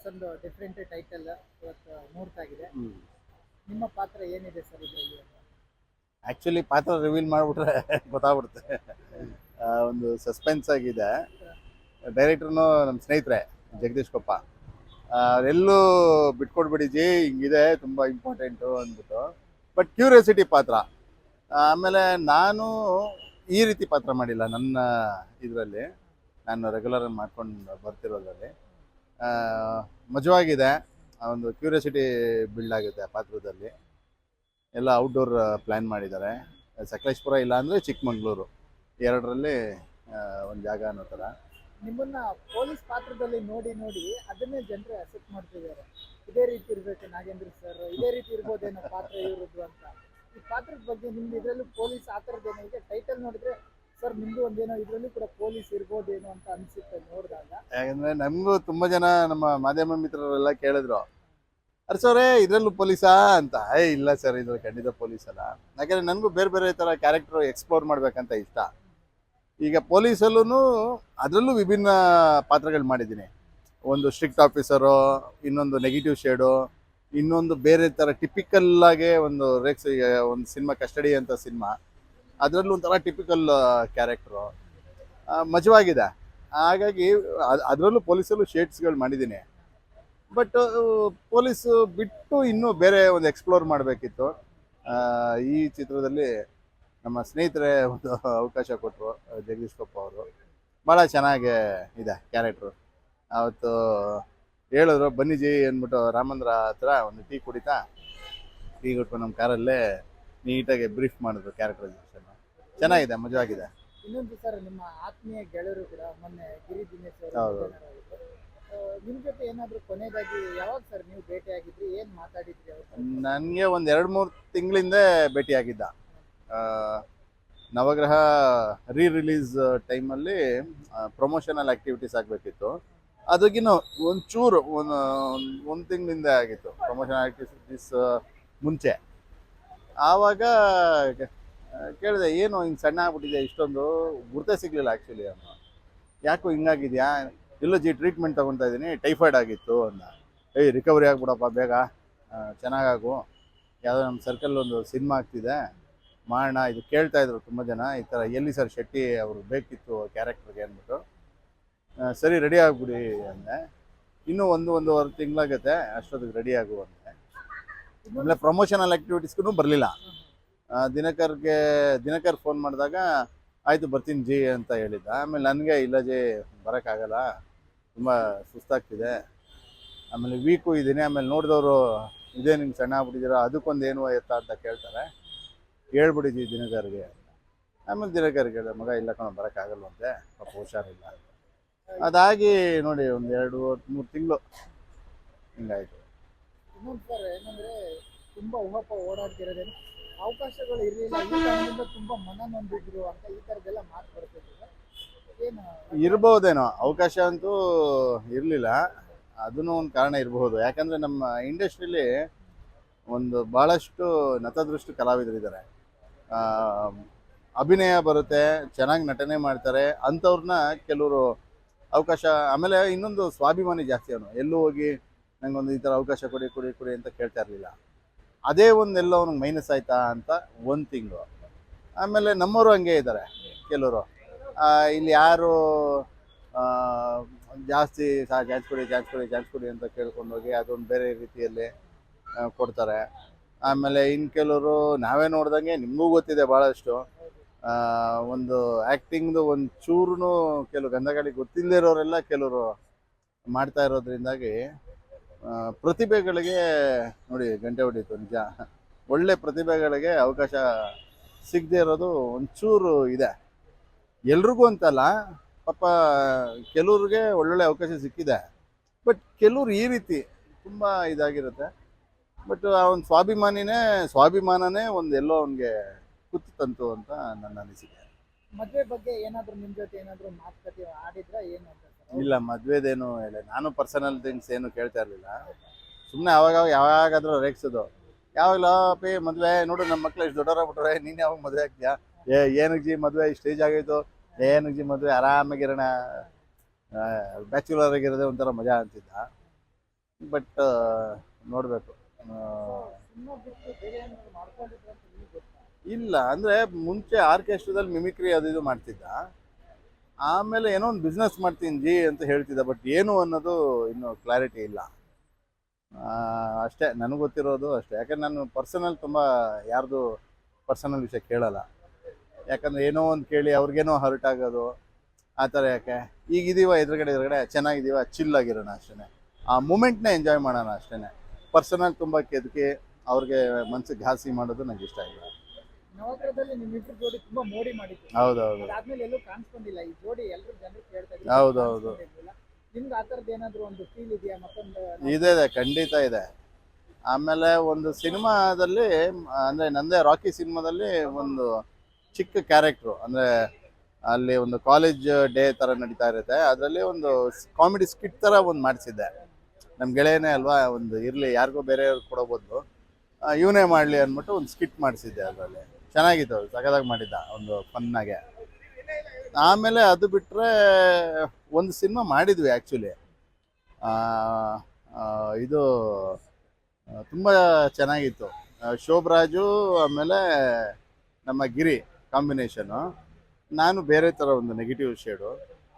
ಹೊಸೊಂದು different title ಇವತ್ತು ಮೂರ್ತಾಗಿದೆ. ನಿಮ್ಮ ಪಾತ್ರ ಏನಿದೆ ಸರ್ ಇದರಲ್ಲಿ? ಆ್ಯಕ್ಚುಲಿ ಪಾತ್ರ ರಿವೀಲ್ ಮಾಡಿಬಿಟ್ರೆ ಗೊತ್ತಾಗ್ಬಿಡುತ್ತೆ. ಒಂದು ಸಸ್ಪೆನ್ಸ್ ಆಗಿದೆ. ಡೈರೆಕ್ಟ್ರು ನಮ್ಮ ಸ್ನೇಹಿತರೆ ಜಗದೀಶ್ ಕೊಪ್ಪ. ಎಲ್ಲೂ ಬಿಟ್ಕೊಡ್ಬಿಡಿ ಜಿ, ಹಿಂಗಿದೆ ತುಂಬ ಇಂಪಾರ್ಟೆಂಟು ಅಂದ್ಬಿಟ್ಟು. ಬಟ್ ಕ್ಯೂರಿಯಾಸಿಟಿ ಪಾತ್ರ. ಆಮೇಲೆ ನಾನು ಈ ರೀತಿ ಪಾತ್ರ ಮಾಡಿಲ್ಲ ನನ್ನ ಇದರಲ್ಲಿ. ನಾನು ರೆಗ್ಯುಲರ್ ಮಾಡ್ಕೊಂಡು ಬರ್ತಿರೋದ್ರಲ್ಲಿ ಮಜವಾಗಿದೆ. ಒಂದು ಕ್ಯೂರಿಯಾಸಿಟಿ ಬಿಲ್ಡ್ ಆಗುತ್ತೆ ಆ ಪಾತ್ರದಲ್ಲಿ. ಎಲ್ಲ ಔಟ್ಡೋರ್ ಪ್ಲ್ಯಾನ್ ಮಾಡಿದ್ದಾರೆ. ಸಕಲೇಶ್ಪುರ ಇಲ್ಲ ಅಂದರೆ ಚಿಕ್ಕಮಂಗ್ಳೂರು, ಎರಡರಲ್ಲಿ ಒಂದು ಜಾಗ ಅನ್ನೋ ಥರ. ನಿಮ್ಮನ್ನ ಪೊಲೀಸ್ ಪಾತ್ರದಲ್ಲಿ ನೋಡಿ ನೋಡಿ ಅದನ್ನೇ ಜನರು ಅಕ್ಸೆಪ್ಟ್ ಮಾಡ್ತಿದ್ದಾರೆ. ಇದೇ ರೀತಿ ಇರ್ಬೇಕು ನಾಗೇಂದ್ರ ಸರ್, ಇದೇ ರೀತಿ ಇರ್ಬೋದೇನೋ ಪಾತ್ರ ಇವ್ರದ್ದು ಅಂತ. ಈ ಪಾತ್ರದ ಬಗ್ಗೆ ನಿಮ್ದು ಇದರಲ್ಲೂ ಪೊಲೀಸ್ ಆ ಥರದ್ದೇನೋ ಇದೆ? ಟೈಟಲ್ ನೋಡಿದ್ರೆ ಸರ್ ನಿಮ್ದು ಒಂದೇನೋ ಇದರಲ್ಲೂ ಕೂಡ ಪೊಲೀಸ್ ಇರ್ಬೋದೇನೋ ಅಂತ ಅನಿಸುತ್ತೆ ನೋಡಿದಾಗ. ಯಾಕಂದರೆ ನಮಗೂ ತುಂಬ ಜನ ನಮ್ಮ ಮಾಧ್ಯಮ ಮಿತ್ರರೆಲ್ಲ ಕೇಳಿದ್ರು, ಅರ್ಸೋರೇ ಇದರಲ್ಲೂ ಪೊಲೀಸಾ ಅಂತ. ಇಲ್ಲ ಸರ್, ಇದ್ರಲ್ಲಿ ಖಂಡಿತ ಪೊಲೀಸ್ ಅಲ್ಲ. ಯಾಕಂದರೆ ನನಗೂ ಬೇರೆ ಬೇರೆ ಥರ ಕ್ಯಾರೆಕ್ಟರ್ ಎಕ್ಸ್ಪ್ಲೋರ್ ಮಾಡಬೇಕಂತ ಇಷ್ಟ. ಈಗ ಪೊಲೀಸಲ್ಲೂ ಅದರಲ್ಲೂ ವಿಭಿನ್ನ ಪಾತ್ರಗಳು ಮಾಡಿದ್ದೀನಿ. ಒಂದು ಸ್ಟ್ರಿಕ್ಟ್ ಆಫೀಸರು, ಇನ್ನೊಂದು ನೆಗೆಟಿವ್ ಶೇಡು, ಇನ್ನೊಂದು ಬೇರೆ ಥರ ಟಿಪಿಕಲ್ಲಾಗೆ ಒಂದು ರೇಕ್ಸ್. ಒಂದು ಸಿನಿಮಾ ಕಸ್ಟಡಿ ಅಂತ ಸಿನಿಮಾ, ಅದರಲ್ಲೂ ಒಂಥರ ಟಿಪಿಕಲ್ ಕ್ಯಾರೆಕ್ಟ್ರು ಮಜವಾಗಿದೆ. ಹಾಗಾಗಿ ಅದರಲ್ಲೂ ಪೊಲೀಸಲ್ಲೂ ಶೇಡ್ಸ್ಗಳು ಮಾಡಿದ್ದೀನಿ. ಬಟ್ ಪೊಲೀಸು ಬಿಟ್ಟು ಇನ್ನೂ ಬೇರೆ ಒಂದು ಎಕ್ಸ್ಪ್ಲೋರ್ ಮಾಡಬೇಕಿತ್ತು. ಈ ಚಿತ್ರದಲ್ಲಿ ನಮ್ಮ ಸ್ನೇಹಿತರೆ ಒಂದು ಅವಕಾಶ ಕೊಟ್ಟರು, ಜಗದೀಶ್ ಕೊಪ್ಪ ಅವರು. ಭಾಳ ಚೆನ್ನಾಗಿ ಇದೆ ಕ್ಯಾರೆಕ್ಟ್ರು. ಅವತ್ತು ಹೇಳಿದ್ರು ಬನ್ನಿ ಜಿ ಅಂದ್ಬಿಟ್ಟು ರಾಮಂದ್ರ ಹತ್ರ ಒಂದು ಟೀ ಕುಡಿತಾ, ಟೀ ಕೊಟ್ಟು ನಮ್ಮ ಕಾರಲ್ಲೇ ನೀಟಾಗಿ ಬ್ರೀಫ್ ಮಾಡಿದ್ರು ಕ್ಯಾರೆಕ್ಟರೈಸೇಷನ್. ಚೆನ್ನಾಗಿದೆ, ಮಜವಾಗಿದೆ. ಇನ್ನೊಂದು ಸರ್, ನಿಮ್ಮ ಆತ್ಮೀಯ ಗೆಳೆಯರು ಕೂಡ ಮೊನ್ನೆ ಗಿರಿ ದಿನೇಶ್ ಅವರು ಹೌದು. ನಿಮ್ಮ ಜೊತೆ ಏನಾದರೂ ಕೊನೆಯದಾಗಿ ಯಾವಾಗ ಸರ್ ನೀವು ಭೇಟಿ ಆಗಿದ್ರಿ, ಏನು ಮಾತಾಡಿದ್ರಿ ಅವರು? ನನಗೆ ಒಂದು 2-3 ತಿಂಗಳಿಂದ ಭೇಟಿಯಾಗಿದ್ದ. ನವಗ್ರಹ ರಿಲೀಸ್ ಟೈಮಲ್ಲಿ ಪ್ರಮೋಷನಲ್ ಆ್ಯಕ್ಟಿವಿಟೀಸ್ ಆಗಬೇಕಿತ್ತು. ಅದಕ್ಕಿನ್ನು ಒಂಚೂರು ಒಂದು ತಿಂಗಳಿಂದ ಆಗಿತ್ತು ಪ್ರಮೋಷನಲ್ ಆ್ಯಕ್ಟಿವಿಟೀಸ್ ಮುಂಚೆ. ಆವಾಗ ಕೇಳಿದೆ, ಏನು ಹಿಂಗೆ ಸಣ್ಣ ಆಗ್ಬಿಟ್ಟಿದೆ, ಇಷ್ಟೊಂದು ಗುರ್ತೇ ಸಿಗಲಿಲ್ಲ ಆ್ಯಕ್ಚುಲಿ ಅವನು. ಯಾಕೋ ಹಿಂಗಾಗಿದೆಯಾ? ಇಲ್ಲ ಜಿ, ಟ್ರೀಟ್ಮೆಂಟ್ ತೊಗೊತಾ ಇದ್ದೀನಿ, ಟೈಫಾಯ್ಡ್ ಆಗಿತ್ತು ಅಂದ. ರಿಕವರಿ ಆಗ್ಬಿಡಪ್ಪ ಬೇಗ, ಚೆನ್ನಾಗಾಗು. ಯಾವುದೋ ನಮ್ಮ ಸರ್ಕಲ್ ಒಂದು ಸಿನಿಮಾ ಆಗ್ತಿದೆ, ಮಾಡೋಣ. ಇದು ಕೇಳ್ತಾಯಿದ್ರು ತುಂಬ ಜನ, ಈ ಥರ ಎಲ್ಲಿ ಸರ್ ಶೆಟ್ಟಿ ಅವರು ಬೇಕಿತ್ತು ಕ್ಯಾರೆಕ್ಟರ್ಗೆ ಅಂದ್ಬಿಟ್ಟು. ಸರಿ ರೆಡಿ ಆಗಿಬಿಡಿ ಅಂದೆ. ಇನ್ನೂ ಒಂದೂವರೆ ತಿಂಗಳಾಗತ್ತೆ, ಅಷ್ಟೊತ್ತಿಗೆ ರೆಡಿ ಆಗು ಅಂದೆ. ಆಮೇಲೆ ಪ್ರಮೋಷನಲ್ ಆ್ಯಕ್ಟಿವಿಟೀಸ್ಗೂ ಬರಲಿಲ್ಲ. ದಿನಕರ್ ಫೋನ್ ಮಾಡಿದಾಗ ಆಯಿತು ಬರ್ತೀನಿ ಜಿ ಅಂತ ಹೇಳಿದ್ದ. ಆಮೇಲೆ ನನಗೆ ಇಲ್ಲ ಜಿ ಬರೋಕ್ಕಾಗಲ್ಲ, ತುಂಬ ಸುಸ್ತಾಗ್ತಿದೆ, ಆಮೇಲೆ ವೀಕು ಇದ್ದೀನಿ. ಆಮೇಲೆ ನೋಡಿದವರು ಇದೇ ನಿಮ್ಗೆ ಸಣ್ಣ ಆಗ್ಬಿಟ್ಟಿದ್ದೀರಾ, ಅದಕ್ಕೊಂದು ಏನು ಎತ್ತ ಅಂತ ಕೇಳ್ತಾರೆ, ಹೇಳ್ಬಿಡಿ ಜಿ ದಿನಕರ್ಗೆ ಅಂತ. ಆಮೇಲೆ ದಿನಕರ್ಗೆ ಹೇಳಿದೆ, ಮಗ ಇಲ್ಲ ಕಣ ಬರೋಕ್ಕಾಗಲ್ವಂತೆ, ಪಾಪ ಹುಷಾರಿಲ್ಲ ಅಂತ. ಅದಾಗಿ ನೋಡಿ ಒಂದು 2-3 ತಿಂಗಳು ಹಿಂಗಾಯಿತು. ಇನ್ನೊಂದು ಸರ್ ಏನಂದರೆ, ತುಂಬ ಉಹಪ ಓಡಾಡ್ತಿರೋದೇನು ಅವಕಾಶಗಳು ಇರಲಿಲ್ಲ, ಈ ಕಾರಣದಿಂದ ತುಂಬ ಮನ ನೊಂದಿದ್ರು ಅಂತ ಈ ಥರದ್ದೆಲ್ಲ ಮಾತು ಬರ್ತಿದ್ರು. ಏನು ಇರ್ಬೋದೇನೋ, ಅವಕಾಶ ಅಂತೂ ಇರಲಿಲ್ಲ, ಅದೂ ಒಂದು ಕಾರಣ ಇರಬಹುದು. ಯಾಕಂದರೆ ನಮ್ಮ ಇಂಡಸ್ಟ್ರೀಲಿ ಒಂದು ಭಾಳಷ್ಟು ನತದೃಷ್ಟ ಕಲಾವಿದರಿದ್ದಾರೆ. ಅಭಿನಯ ಬರುತ್ತೆ, ಚೆನ್ನಾಗಿ ನಟನೆ ಮಾಡ್ತಾರೆ, ಅಂಥವ್ರನ್ನ ಕೆಲವರು ಅವಕಾಶ. ಆಮೇಲೆ ಇನ್ನೊಂದು ಸ್ವಾಭಿಮಾನಿ ಜಾಸ್ತಿ. ಅವನು ಎಲ್ಲೂ ಹೋಗಿ ನಂಗೊಂದು ಈ ಥರ ಅವಕಾಶ ಕೊಡಿ ಕೊಡಿ ಕೊಡಿ ಅಂತ ಕೇಳ್ತಾ ಇರಲಿಲ್ಲ. ಅದೇ ಒಂದೆಲ್ಲ ಅವ್ನಿಗೆ ಮೈನಸ್ ಆಯ್ತಾ ಅಂತ 1 ತಿಂಗಳು. ಆಮೇಲೆ ನಮ್ಮವರು ಹಂಗೆ ಇದ್ದಾರೆ ಕೆಲವರು. ಇಲ್ಲಿ ಯಾರು ಜಾಸ್ತಿ ಚಾನ್ಸ್ ಕೊಡಿ ಅಂತ ಕೇಳ್ಕೊಂಡೋಗಿ ಅದೊಂದು ಬೇರೆ ರೀತಿಯಲ್ಲಿ ಕೊಡ್ತಾರೆ. ಆಮೇಲೆ ಇನ್ನು ಕೆಲವರು ನಾವೇ ನೋಡ್ದಂಗೆ, ನಿಮಗೂ ಗೊತ್ತಿದೆ ಭಾಳಷ್ಟು, ಒಂದು ಆ್ಯಕ್ಟಿಂಗ್ದು ಒಂದು ಚೂರು ಕೆಲವು ಗಂಧಗಾಳಿ ಗೊತ್ತಿಲ್ಲದೆ ಇರೋರೆಲ್ಲ ಕೆಲವರು ಮಾಡ್ತಾ ಇರೋದ್ರಿಂದಾಗಿ ಪ್ರತಿಭೆಗಳಿಗೆ ನೋಡಿ ಗಂಟೆ ಹೊಡೀತು. ನಿಜ, ಒಳ್ಳೆ ಪ್ರತಿಭೆಗಳಿಗೆ ಅವಕಾಶ ಸಿಗದೆ ಇರೋದು ಒಂಚೂರು ಇದೆ. ಎಲ್ರಿಗೂ ಅಂತಲ್ಲ, ಪಾಪ ಕೆಲವ್ರಿಗೆ ಒಳ್ಳೊಳ್ಳೆ ಅವಕಾಶ ಸಿಕ್ಕಿದೆ. ಬಟ್ ಕೆಲವ್ರು ಈ ರೀತಿ ತುಂಬ ಇದಾಗಿರುತ್ತೆ. ಬಟ್ ಅವನ ಸ್ವಾಭಿಮಾನನೇ ಒಂದು ಎಲ್ಲೋ ಅವನಿಗೆ ಕುತ್ತು ತಂತು ಅಂತ ನನ್ನ ಅನಿಸಿಕೆ. ಮದುವೆ ಬಗ್ಗೆ ಏನಾದರೂ ನಿಮ್ಮ ಜೊತೆ ಏನಾದರೂ ಮಾತುಕತೆ ಆಡಿದ್ರೆ ಏನು ಅಂತ ಸರ್? ಇಲ್ಲ, ಮದುವೆದೇನು ಹೇಳಿ, ನಾನು ಪರ್ಸನಲ್ ಥಿಂಗ್ಸ್ ಏನು ಕೇಳ್ತಾ ಇರಲಿಲ್ಲ. ಸುಮ್ಮನೆ ಯಾವಾಗಾದರೂ ರೇಗ್ಸೋದು. ಯಾವಾಗಲೂ ಪೇ ಮದುವೆ ನೋಡು, ನಮ್ಮ ಮಕ್ಳು ಇಷ್ಟು ದೊಡ್ಡವರಾಗ್ಬಿಟ್ರೆ ನೀನು ಯಾವಾಗ ಮದುವೆ ಆಗ್ತೀಯಾ? ಏನಕ್ಕೆ ಜಿ ಮದುವೆ ಸ್ಟೇಜ್ ಆಗೈತು, ಏನಕ್ಕೆ ಜಿ ಮದುವೆ, ಆರಾಮಾಗಿರೋಣ, ಬ್ಯಾಚುಲರ್ ಆಗಿರೋದೇ ಒಂಥರ ಮಜಾ ಅಂತಿದ್ದ. ಬಟ್ ನೋಡಬೇಕು. ಸಿನಿಮಾ ಬಿಟ್ಟು ಬೇರೆ ಏನಾದ್ರು ಮಾಡ್ಕೊಂಡಿದ್ರೆ ಅಂತ ನಿಮ್ಗೆ ಗೊತ್ತಾ? ಇಲ್ಲ ಅಂದರೆ ಮುಂಚೆ ಆರ್ಕೆಸ್ಟ್ರಾದಲ್ಲಿ ಮಿಮಿಕ್ರಿ ಅದು ಇದು ಮಾಡ್ತಿದ್ದ, ಆಮೇಲೆ ಏನೋ ಒಂದು ಬಿಸ್ನೆಸ್ ಮಾಡ್ತೀನಿ ಜಿ ಅಂತ ಹೇಳ್ತಿದ್ದ, ಬಟ್ ಏನು ಅನ್ನೋದು ಇನ್ನೂ ಕ್ಲಾರಿಟಿ ಇಲ್ಲ. ಅಷ್ಟೇ ನನಗೆ ಗೊತ್ತಿರೋದು ಅಷ್ಟೇ. ಯಾಕಂದ್ರೆ ನಾನು ಪರ್ಸನಲ್ ತುಂಬ ಯಾರ್ದು ಪರ್ಸನಲ್ ವಿಷಯ ಕೇಳಲ್ಲ. ಯಾಕಂದರೆ ಏನೋ ಒಂದು ಕೇಳಿ ಅವ್ರಿಗೇನೋ ಹರ್ಟ್ ಆಗೋದು ಆ ಥರ. ಯಾಕೆ ಈಗಿದೀವ ಎದುರುಗಡೆ ಚೆನ್ನಾಗಿದ್ದೀವ, ಚಿಲ್ಲಾಗಿರೋಣ ಅಷ್ಟೇ, ಆ ಮೂಮೆಂಟ್ನ ಎಂಜಾಯ್ ಮಾಡೋಣ ಅಷ್ಟೇ. ಪರ್ಸನಲ್ ತುಂಬ ಕೆದಕಿ ಅವ್ರಿಗೆ ಮನ್ಸಿಗೆ ಘಾಸಿ ಮಾಡೋದು ನಂಗೆ ಇಷ್ಟ ಇಲ್ಲ. ನವಗ್ರಹದಲ್ಲಿ ನಿಮ್ಮಿಬ್ರು ಜೋಡಿ ತುಂಬಾ ಮೋಡಿ ಮಾಡಿದ್ರು. ಹೌದೌದು ಅದಾದ್ಮೇಲೆ ಎಲ್ಲೂ ಕಾಣಿಸ್ಕೊಂಡಿಲ್ಲ ಈ ಜೋಡಿ. ಎಲ್ಲರೂ ಜನರು ಕೇಳ್ತಾ ಇದ್ರು, ಹೌದೌದು. ಕಾಣಿಸ್ಕೊಂಡಿರ್ಲಿಲ್ಲ. ನಿಮ್ಗೆ ಆ ಥರದ್ದು ಏನಾದ್ರು ಒಂದು ಫೀಲ್ ಇದೆಯಾ? ಮತ್ತೊಂದು ಇದೆ ಖಂಡಿತ ಇದೆ. ಆಮೇಲೆ ಒಂದು ಸಿನಿಮಾದಲ್ಲಿ ಅಂದರೆ ನಂದೇ ರಾಕಿ ಸಿನಿಮಾದಲ್ಲಿ ಒಂದು ಚಿಕ್ಕ ಕ್ಯಾರೆಕ್ಟ್ರು, ಅಂದರೆ ಅಲ್ಲಿ ಒಂದು ಕಾಲೇಜ್ ಡೇ ಥರ ನಡೀತಾ ಇರುತ್ತೆ, ಅದರಲ್ಲಿ ಒಂದು ಕಾಮಿಡಿ ಸ್ಕಿಟ್ ಥರ ಒಂದು ಮಾಡಿಸಿದ್ದೆ. ನಮ್ಮ ಗೆಳೆಯನೇ ಅಲ್ವಾ, ಒಂದು ಇರಲಿ ಯಾರಿಗೋ ಬೇರೆಯವ್ರು ಕೊಡೋ ಬದಲು ಇವನೇ ಮಾಡಲಿ ಅಂದ್ಬಿಟ್ಟು ಒಂದು ಸ್ಕಿಟ್ ಮಾಡಿಸಿದ್ದೆ. ಅದರಲ್ಲಿ ಚೆನ್ನಾಗಿತ್ತು, ಸಖತ್ತಾಗಿ ಮಾಡಿದ್ದ, ಒಂದು ಫನ್ನಾಗೆ. ಆಮೇಲೆ ಅದು ಬಿಟ್ಟರೆ ಒಂದು ಸಿನಿಮಾ ಮಾಡಿದ್ವಿ ಆ್ಯಕ್ಚುಲಿ, ಇದು ತುಂಬ ಚೆನ್ನಾಗಿತ್ತು. ಶೋಭರಾಜು ಆಮೇಲೆ ನಮ್ಮ ಗಿರಿ ಕಾಂಬಿನೇಷನು, ನಾನು ಬೇರೆ ಥರ ಒಂದು ನೆಗೆಟಿವ್ ಶೇಡು,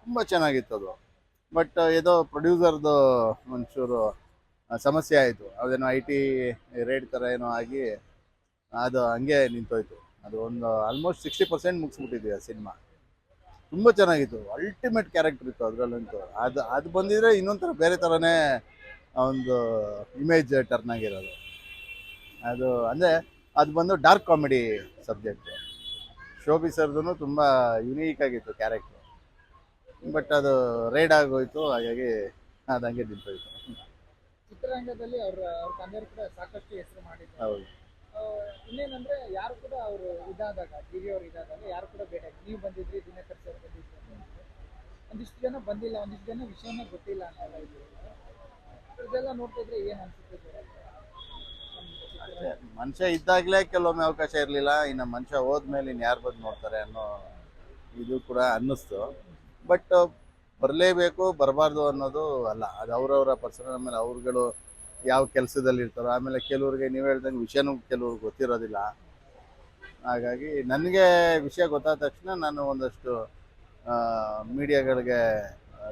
ತುಂಬ ಚೆನ್ನಾಗಿತ್ತು ಅದು. ಬಟ್ ಏನೋ ಪ್ರೊಡ್ಯೂಸರ್ದು ಒಂಚೂರು ಸಮಸ್ಯೆ ಆಯಿತು, ಅದೇನೋ IT ರೇಟ್ ಥರ ಏನೋ ಆಗಿ ಅದು ಹಂಗೆ ನಿಂತೋಯ್ತು. ಅದು ಒಂದು ಆಲ್ಮೋಸ್ಟ್ 60% ಮುಗಿಸ್ಬಿಟ್ಟಿದ್ವಿ ಆ ಸಿನಿಮಾ. ತುಂಬ ಚೆನ್ನಾಗಿತ್ತು, ಅಲ್ಟಿಮೇಟ್ ಕ್ಯಾರೆಕ್ಟರ್ ಇತ್ತು ಅದರಲ್ಲಂತೂ. ಅದು ಬಂದಿದ್ರೆ ಇನ್ನೊಂಥರ ಬೇರೆ ಥರನೇ ಒಂದು ಇಮೇಜ್ ಟರ್ನ್ ಆಗಿರೋದು. ಅದು ಅಂದರೆ ಅದು ಬಂದು ಡಾರ್ಕ್ ಕಾಮಿಡಿ ಸಬ್ಜೆಕ್ಟು. ಶೋಭಿ ಸರ್ದು ತುಂಬ ಯುನೀಕ್ ಆಗಿತ್ತು ಕ್ಯಾರೆಕ್ಟ್ರು, ಬಟ್ ಅದು ರೈಡ್ ಆಗೋಯ್ತು, ಹಾಗಾಗಿ ಅದು ಹಂಗೆ ನಿಂತೋಯ್ತು. ಚಿತ್ರರಂಗದಲ್ಲಿ ಅವ್ರ ತಂದೆಯವರು ಕೂಡ ಸಾಕಷ್ಟು ಹೆಸರು ಮಾಡಿದ್ದಾರೆ. ಹೌದು. ಇನ್ನೇನಂದ್ರೆ ಯಾರು ಕೂಡ ಅವರು ಇದಾದಾಗ, ಗಿರಿ ಅವರು ಇದಾದಾಗ ಯಾರು ಕೂಡ ಬೇಡ. ನೀವು ಬಂದಿದ್ರಿ, ದಿನಕರ್ ಸರ್ ಬಂದಿದ್ರು, ಒಂದಿಷ್ಟು ಜನ ಬಂದಿಲ್ಲ, ಒಂದಿಷ್ಟು ಜನ ವಿಷಯನೇ ಗೊತ್ತಿಲ್ಲ ಅಂತೆಲ್ಲ ಇದ್ರು. ಇದೆಲ್ಲ ನೋಡ್ತಾ ಇದ್ರೆ ಏನ್ ಅನ್ಸುತ್ತೆ ಸರ್? ಅಷ್ಟೇ, ಮನುಷ್ಯ ಇದ್ದಾಗಲೇ ಕೆಲವೊಮ್ಮೆ ಅವಕಾಶ ಇರಲಿಲ್ಲ, ಇನ್ನು ಮನುಷ್ಯ ಹೋದ್ಮೇಲೆ ಇನ್ನು ಯಾರು ಬಂದು ನೋಡ್ತಾರೆ ಅನ್ನೋ ಇದು ಕೂಡ ಅನ್ನಿಸ್ತು. ಬಟ್ ಬರಲೇಬೇಕು ಬರಬಾರ್ದು ಅನ್ನೋದು ಅಲ್ಲ, ಅದು ಅವರವರ ಪರ್ಸನಲ್ ಮೇಲೆ ಅವ್ರುಗಳು ಯಾವ ಕೆಲಸದಲ್ಲಿ ಇರ್ತಾರೋ. ಆಮೇಲೆ ಕೆಲವ್ರಿಗೆ ನೀವು ಹೇಳ್ದಂಗೆ ವಿಷಯನೂ ಕೆಲವ್ರಿಗೆ ಗೊತ್ತಿರೋದಿಲ್ಲ. ಹಾಗಾಗಿ ನನಗೆ ವಿಷಯ ಗೊತ್ತಾದ ತಕ್ಷಣ ನಾನು ಒಂದಷ್ಟು ಮೀಡಿಯಾಗಳಿಗೆ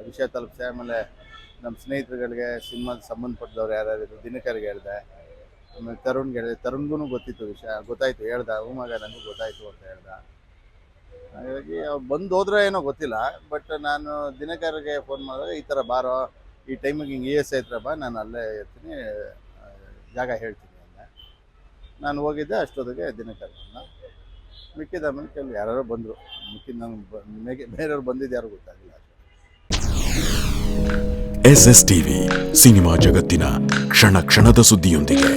ವಿಷಯ ತಲುಪಿಸಿ, ಆಮೇಲೆ ನಮ್ಮ ಸ್ನೇಹಿತರುಗಳಿಗೆ, ಸಿನಿಮಾದ ಸಂಬಂಧಪಟ್ಟದವ್ರು ಯಾರ್ಯಾರಿದ್ರು, ದಿನಕರ್ಗೆ ಹೇಳಿದೆ, ಆಮೇಲೆ ತರುಣ್ಗೆ ಹೇಳಿದೆ. ತರುಣ್ಗೂ ಗೊತ್ತಿತ್ತು ವಿಷಯ, ಗೊತ್ತಾಯಿತು, ಹೇಳ್ದ, ಮಗ ನನಗೂ ಗೊತ್ತಾಯಿತು ಅಂತ ಹೇಳ್ದ. ಹಾಗಾಗಿ ಅವ್ರು ಬಂದು ಹೋದ್ರೆ ಏನೋ ಗೊತ್ತಿಲ್ಲ, ಬಟ್ ನಾನು ದಿನಕರ್ಗೆ ಫೋನ್ ಮಾಡಿದಾಗ ಈ ಥರ ಬಾರೋ, ಈ ಟೈಮಿಗೆ ಹಿಂಗೆ ESI ಹತ್ರ ಬಾ, ನಾನು ಅಲ್ಲೇ ಇರ್ತೀನಿ, ಜಾಗ ಹೇಳ್ತೀನಿ ಅಂದೆ. ನಾನು ಹೋಗಿದ್ದೆ, ಅಷ್ಟೊತ್ತಿಗೆ ದಿನಕರ್ನ ಮಿಕ್ಕಿದ ಆಮೇಲೆ ಕೆಲವು ಯಾರು ಬಂದರು. ಮಿಕ್ಕಿದ ನನಗೆ ಬೇರೆಯವ್ರು ಬಂದಿದ್ದು ಯಾರು ಗೊತ್ತಾಗಿಲ್ಲ. SS TV ಸಿನಿಮಾ ಜಗತ್ತಿನ ಕ್ಷಣ ಕ್ಷಣದ ಸುದ್ದಿಯೊಂದಿಗೆ.